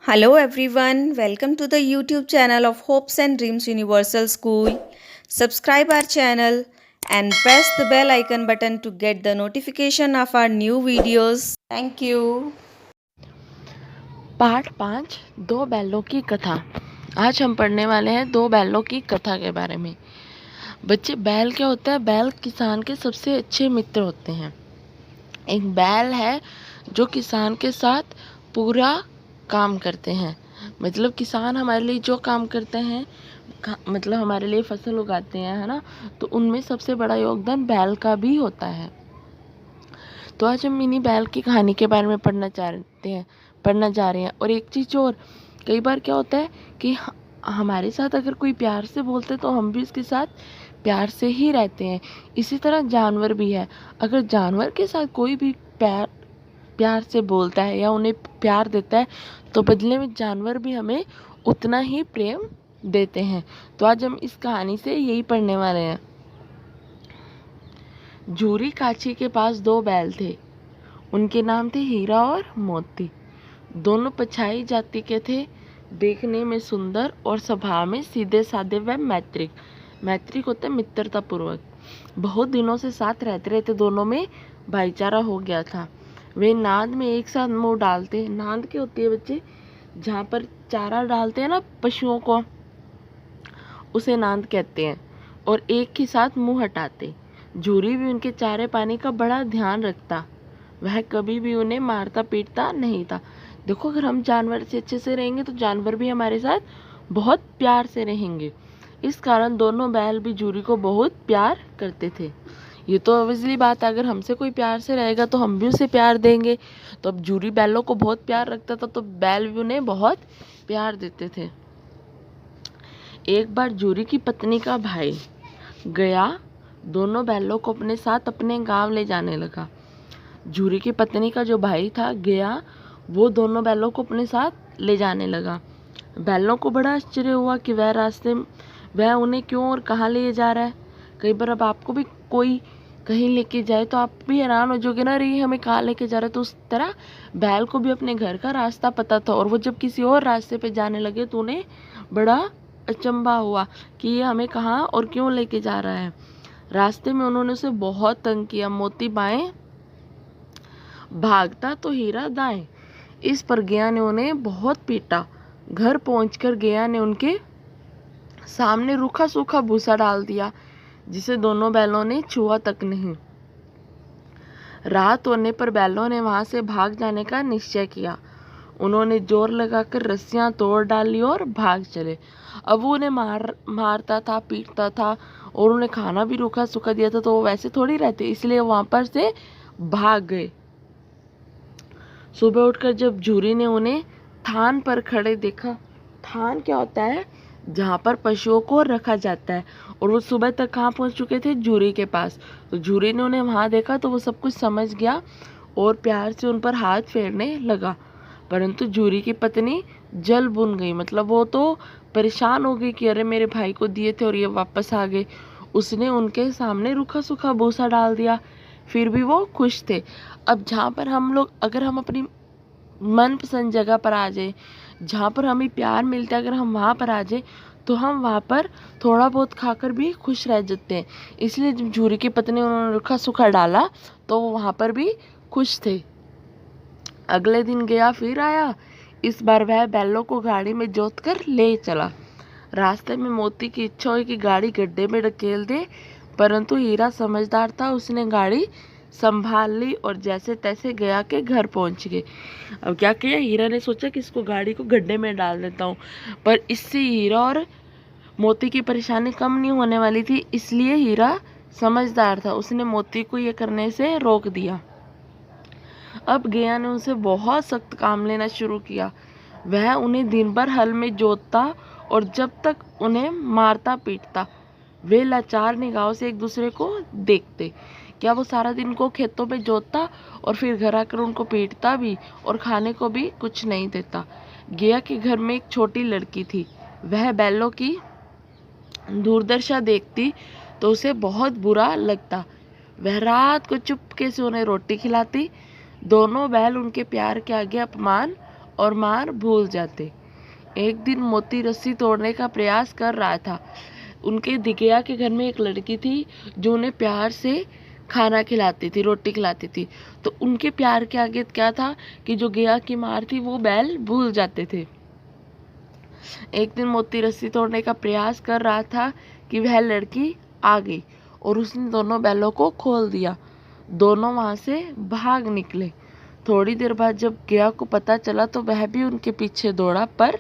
Hello everyone, welcome to the YouTube channel of Hopes and Dreams Universal School. Subscribe our channel and press the bell icon button to get the notification of our new videos. Thank you. पाठ 5 दो बैलों की कथा। आज हम पढ़ने वाले हैं दो बैलों की कथा के बारे में। बच्चे, बैल क्या होता है? बैल किसान के सबसे अच्छे मित्र होते हैं। एक बैल है जो किसान के साथ पूरा काम करते हैं। मतलब किसान हमारे लिए जो काम करते हैं, मतलब हमारे लिए फसल उगाते हैं, है ना, तो उनमें सबसे बड़ा योगदान बैल का भी होता है। तो आज हम मिनी बैल की कहानी के बारे में पढ़ना चाह रहे हैं। और एक चीज़ और, कई बार क्या होता है कि हमारे साथ अगर कोई प्यार से बोलते तो हम भी उसके साथ प्यार से ही रहते हैं। इसी तरह जानवर भी है। अगर जानवर के साथ कोई भी प्यार से बोलता है या उन्हें प्यार देता है तो बदले में जानवर भी हमें उतना ही प्रेम देते हैं। तो आज हम इस कहानी से यही पढ़ने वाले हैं। झूरी काची के पास दो बैल थे। उनके नाम थे हीरा और मोती। दोनों पछाई जाति के थे, देखने में सुंदर और स्वभाव में सीधे साधे व मैत्रिक। मैत्रिक होता है मित्रता पूर्वक। बहुत दिनों से साथ रहते रहते दोनों में भाईचारा हो गया था। वे नाद में एक साथ मुंह डालते। नाद क्या होती है बच्चे? जहाँ पर चारा डालते हैं ना पशुओं को, उसे नाद कहते हैं। और एक ही साथ मुंह हटाते। झूरी भी उनके चारे पानी का बड़ा ध्यान रखता। वह कभी भी उन्हें मारता पीटता नहीं था। देखो, अगर हम जानवर से अच्छे से रहेंगे तो जानवर भी हमारे साथ बहुत प्यार से रहेंगे। इस कारण दोनों बैल भी झूरी को बहुत प्यार करते थे। ये तो ऑब्वियसली बात है, अगर हमसे कोई प्यार से रहेगा तो हम भी उसे प्यार देंगे। तो अब झूरी बैलों को बहुत प्यार रखता था तो बैल भी उन्हें बहुत प्यार देते थे। एक बार झूरी की पत्नी का भाई गया दोनों बैलों को अपने साथ अपने गांव ले जाने लगा। झूरी की पत्नी का जो भाई था गया, वो दोनों बैलों को अपने साथ ले जाने लगा। बैलों को बड़ा आश्चर्य हुआ कि वह उन्हें क्यों और कहाँ ले जा रहा है। कई बार अब आपको भी कोई कहीं लेके जाए तो आप भी हैरान हो जाओगे ना, अरे हमें कहाँ लेके जा रहा है। तो उस तरह बैल को भी अपने घर का रास्ता पता था, और वो जब किसी और रास्ते पे जाने लगे तो उन्हें बड़ा अचंभा हुआ कि ये हमें कहाँ और क्यों लेके जा रहा है। रास्ते में उन्होंने उसे बहुत तंग किया। मोती बाएं भागता तो हीरा दाएं। इस पर गया ने उन्हें बहुत पीटा। घर पहुंचकर गया ने उनके सामने रूखा सूखा भूसा डाल दिया, जिसे दोनों बैलों ने छुआ तक नहीं। रात होने पर बैलों ने वहां से भाग जाने का निश्चय किया। उन्होंने जोर लगाकर रस्सियां तोड़ डाली और भाग चले। अब वो उन्हें मारता था, पीटता था, और उन्हें खाना भी रूखा सूखा दिया था, तो वो वैसे थोड़ी रहते, इसलिए वहां पर से भाग गए। सुबह उठकर जब झूरी ने उन्हें थान पर खड़े देखा। थान क्या होता है? जहाँ पर पशुओं को रखा जाता है। और वो सुबह तक कहाँ पहुँच चुके थे? झूरी के पास। तो झूरी ने उन्हें वहाँ देखा तो वो सब कुछ समझ गया और प्यार से उन पर हाथ फेरने लगा। परंतु झूरी की पत्नी जल भुन गई। मतलब वो तो परेशान हो गई कि अरे मेरे भाई को दिए थे और ये वापस आ गए। उसने उनके सामने रूखा सूखा भूसा डाल दिया। फिर भी वो खुश थे। अब जहाँ पर हम लोग, अगर हम अपनी मनपसंद जगह पर आ जाए, जहाँ पर हमें प्यार मिलता है, अगर हम वहाँ पर आ जाए तो हम वहाँ पर थोड़ा बहुत खाकर भी खुश रह जाते हैं। इसलिए जब झूरी की पत्नी उन्होंने रूखा सूखा डाला तो वो वहाँ पर भी खुश थे। अगले दिन गया फिर आया। इस बार वह बैलों को गाड़ी में जोत कर ले चला। रास्ते में मोती की इच्छा हुई कि गाड़ी गड्ढे में ढकेल दे, परंतु हीरा समझदार था। उसने गाड़ी संभाल ली और जैसे तैसे गया के घर पहुंच गए। अब क्या किया? हीरा ने सोचा कि इसको गाड़ी को गड्ढे में डाल देता हूँ, पर इससे हीरा और मोती की परेशानी कम नहीं होने वाली थी। इसलिए हीरा समझदार था, उसने मोती को ये करने से रोक दिया। अब गया ने उनसे बहुत सख्त काम लेना शुरू किया। वह उन्हें दिन भर हल में जोतता और जब तक उन्हें मारता पीटता। वे लाचार निगाहों से एक दूसरे को देखते। क्या वो सारा दिन को खेतों में जोतता और फिर घर आकर उनको पीटता भी और खाने को भी कुछ नहीं देता। गया के घर में एक छोटी लड़की थी। वह बैलों की दुर्दशा देखती तो उसे बहुत बुरा लगता। वह रात को चुपके से उन्हें रोटी खिलाती। दोनों बैल उनके प्यार के आगे अपमान और मार भूल जाते। एक दिन मोती रस्सी तोड़ने का प्रयास कर रहा था। उनके दिगया के घर में एक लड़की थी जो उन्हें प्यार से खाना खिलाती थी, रोटी खिलाती थी। तो उनके प्यार के आगे क्या था कि जो गया की मार थी वो बैल भूल जाते थे। एक दिन मोती रस्सी तोड़ने का प्रयास कर रहा था कि वह लड़की आ गई और उसने दोनों बैलों को खोल दिया। दोनों वहां से भाग निकले। थोड़ी देर बाद जब गया को पता चला तो वह भी उनके पीछे दौड़ा, पर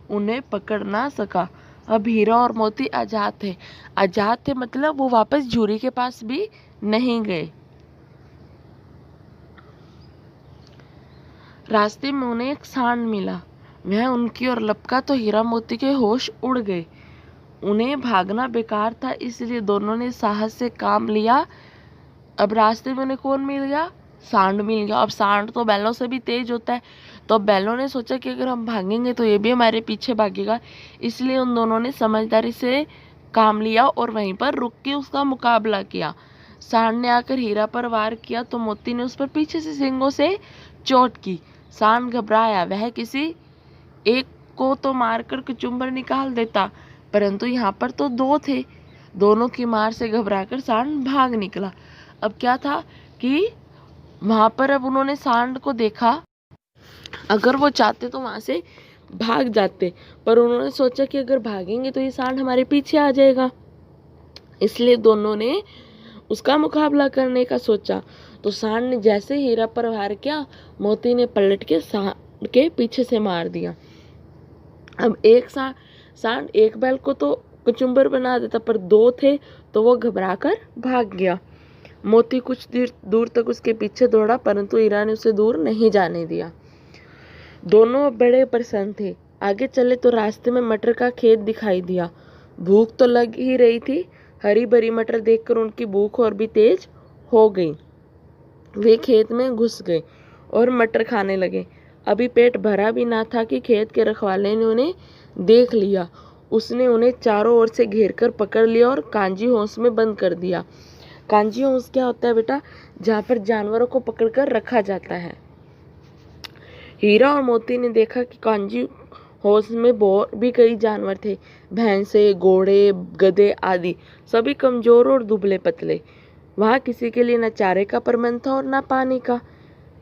उन्हें पकड़ ना सका। अब हीरा और मोती आजाद थे। आजाद थे मतलब वो वापस झूरी के पास भी नहीं गए। रास्ते में उन्हें एक सांड मिला। वह उनकी ओर लपका तो हीरा मोती के होश उड़ गए। उन्हें भागना बेकार था, इसलिए दोनों ने साहस से काम लिया। अब रास्ते में उन्हें कौन मिल गया? सांड मिल गया। अब सांड तो बैलों से भी तेज होता है, तो बैलों ने सोचा कि अगर हम भागेंगे तो ये भी हमारे पीछे भागेगा, इसलिए उन दोनों ने समझदारी से काम लिया और वहीं पर रुक के उसका मुकाबला किया। सांड ने आकर हीरा पर वार किया तो मोती ने उस पर पीछे से सींगों से चोट की। सांड घबराया, वह किसी एक को तो मारकर कचुम्बर निकाल देता, परंतु यहाँ पर तो दो थे। दोनों की मार से घबराकर सांड भाग निकला। अब क्या था कि वहां पर अब उन्होंने सांड को देखा। अगर वो चाहते तो वहां से भाग जाते, पर उन्होंने सोचा कि अगर भागेंगे तो ये सांड हमारे पीछे आ जाएगा, इसलिए दोनों ने उसका मुकाबला करने का सोचा। तो सांड ने जैसे हीरा पर वार किया, मोती ने पलट के सांड के पीछे से मार दिया। अब एक सांड एक बैल को तो कचुम्बर बना देता, पर दो थे तो वो घबराकर भाग गया। मोती कुछ दूर तक उसके पीछे दौड़ा, परंतु हीरा ने उसे दूर नहीं जाने दिया। दोनों बड़े प्रसन्न थे। आगे चले तो रास्ते में मटर का खेत दिखाई दिया। भूख तो लग ही रही थी। हरी भरी मटर देखकर उनकी भूख और भी तेज हो गई। वे खेत में घुस गए और मटर खाने लगे। अभी पेट भरा भी ना था कि खेत के रखवाले ने उन्हें देख लिया। उसने उन्हें चारों ओर से घेर कर पकड़ लिया और कांजी होंस में बंद कर दिया। कांजी होंस क्या होता है बेटा? जहाँ पर जानवरों को पकड़कर रखा जाता है। हीरा और मोती ने देखा कि कांजी होंस में और भी कई जानवर थे। भैंसे, घोड़े, गधे आदि, सभी कमजोर और दुबले पतले। वहाँ किसी के लिए न चारे का प्रबंध था और न पानी का।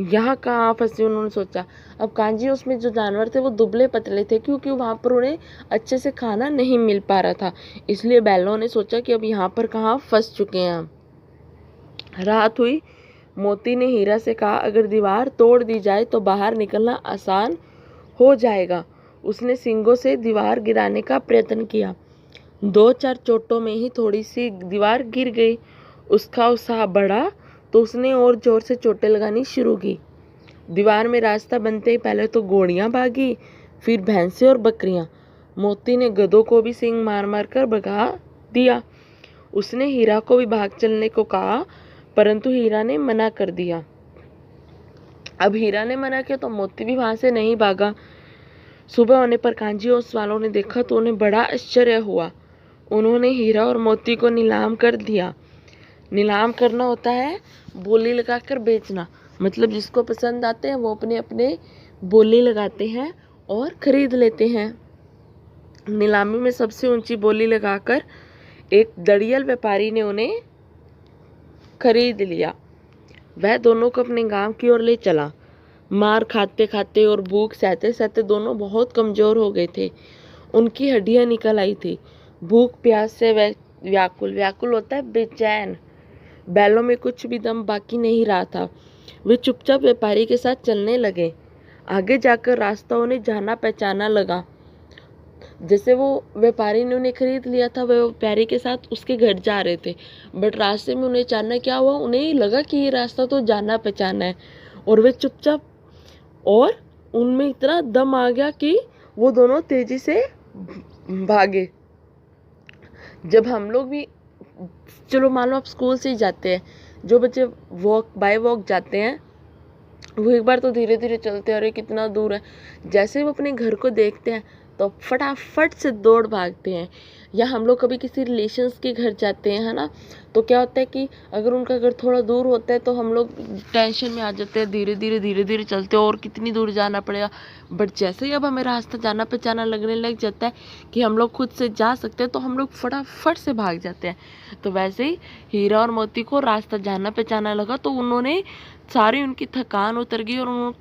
यहाँ कहाँ फंसे, उन्होंने सोचा। अब कांजी उसमें जो जानवर थे वो दुबले पतले थे, क्योंकि वहाँ पर उन्हें अच्छे से खाना नहीं मिल पा रहा था। इसलिए बैलों ने सोचा कि अब यहाँ पर कहाँ फंस चुके हैं हम। रात हुई। मोती ने हीरा से कहा, अगर दीवार तोड़ दी जाए तो बाहर निकलना आसान हो जाएगा। उसने सींगों से दीवार गिराने का प्रयत्न किया। 2-4 चोटों में ही थोड़ी सी दीवार गिर गई। उसका उत्साह बढ़ा तो उसने और जोर से चोटें लगानी शुरू की। दीवार में रास्ता बनते ही पहले तो घोड़ियां भागी, फिर भैंसे और बकरियां। मोती ने गधों को भी सींग मार मार कर भगा दिया। उसने हीरा को भी भाग चलने को कहा, परंतु हीरा ने मना कर दिया। अब हीरा ने मना किया तो मोती भी वहां से नहीं भागा। सुबह होने पर कांजी होंस वालों ने देखा तो उन्हें बड़ा आश्चर्य हुआ। उन्होंने हीरा और मोती को नीलाम कर दिया। नीलाम करना होता है बोली लगाकर बेचना, मतलब जिसको पसंद आते हैं वो अपने अपने बोली लगाते हैं और खरीद लेते हैं। नीलामी में सबसे ऊंची बोली लगाकर एक दड़ियल व्यापारी ने उन्हें खरीद लिया। वह दोनों को अपने गांव की ओर ले चला। मार खाते खाते और भूख सहते सहते दोनों बहुत कमजोर हो गए थे। उनकी हड्डियां निकल आई थी। भूख प्यास से वह व्याकुल होता है बेचैन। बैलों में कुछ भी दम बाकी नहीं रहा था। वे चुपचाप व्यापारी के साथ चलने लगे। आगे जाकर रास्ता उन्हें जाना पहचाना लगा। जैसे वो व्यापारी ने उन्हें खरीद लिया था, वह व्यापारी के साथ उसके घर जा रहे थे, बट रास्ते में उन्हें अचानक क्या हुआ, उन्हें लगा कि ये रास्ता तो जाना पहचाना है, और वे चुपचाप, और उनमें इतना दम आ गया कि वो दोनों तेजी से भागे। जब हम लोग भी, चलो मान लो आप स्कूल से ही जाते हैं, जो बच्चे वॉक बाय वॉक जाते हैं वो एक बार तो धीरे धीरे चलते हैं, अरे कितना दूर है। जैसे वो अपने घर को देखते हैं तो फटाफट से दौड़ भागते हैं। या हम लोग कभी किसी रिलेशंस के घर जाते हैं, है ना, तो क्या होता है कि अगर उनका घर थोड़ा दूर होता है तो हम लोग टेंशन में आ जाते हैं, धीरे धीरे चलते हैं और कितनी दूर जाना पड़ेगा। बट जैसे ही अब हमें रास्ता जाना पहचाना लगने लग जाता है कि हम लोग खुद से जा सकते हैं, तो हम लोग फटाफट से भाग जाते हैं। तो वैसे ही हीरा और मोती को रास्ता जाना पहचाना लगा, तो उन्होंने सारी उनकी थकान उतर गई और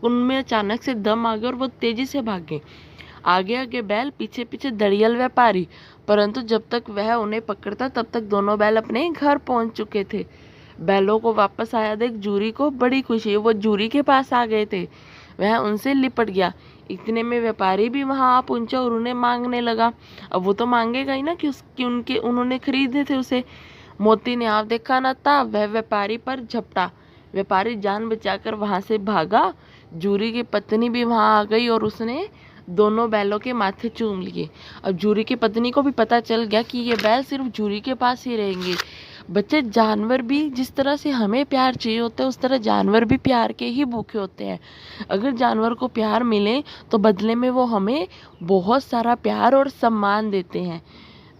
उनमें अचानक से दम आ गया और वो तेजी से भागे। आगे आगे बैल, पीछे पीछे दड़ियल व्यापारी। परंतु जब तक वह उन्हें पकड़ता तब तक दोनों बैल अपने घर पहुंच चुके थे। बैलों को वापस आया देख जूरी को बड़ी खुशी। वो जूरी के पास आ गए थे, वह उनसे लिपट गया। इतने में व्यापारी भी वहां आ पहुंचा और उन्हें मांगने लगा। अब वो तो मांगेगा ही ना कि उन्होंने खरीदे थे उसे। मोती ने आप देखा न था, वह व्यापारी पर झपटा। व्यापारी जान बचाकर वहां से भागा। जूरी की पत्नी भी वहां आ गई और उसने दोनों बैलों के माथे चूम लिए। अब जूरी की पत्नी को भी पता चल गया कि ये बैल सिर्फ जूरी के पास ही रहेंगे। बच्चे, जानवर भी जिस तरह से हमें प्यार चाहिए होता है, उस तरह जानवर भी प्यार के ही भूखे होते हैं। अगर जानवर को प्यार मिले तो बदले में वो हमें बहुत सारा प्यार और सम्मान देते हैं।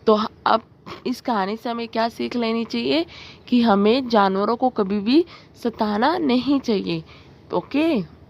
तो अब इस कहानी से हमें क्या सीख लेनी चाहिए कि हमें जानवरों को कभी भी सताना नहीं चाहिए। ओके।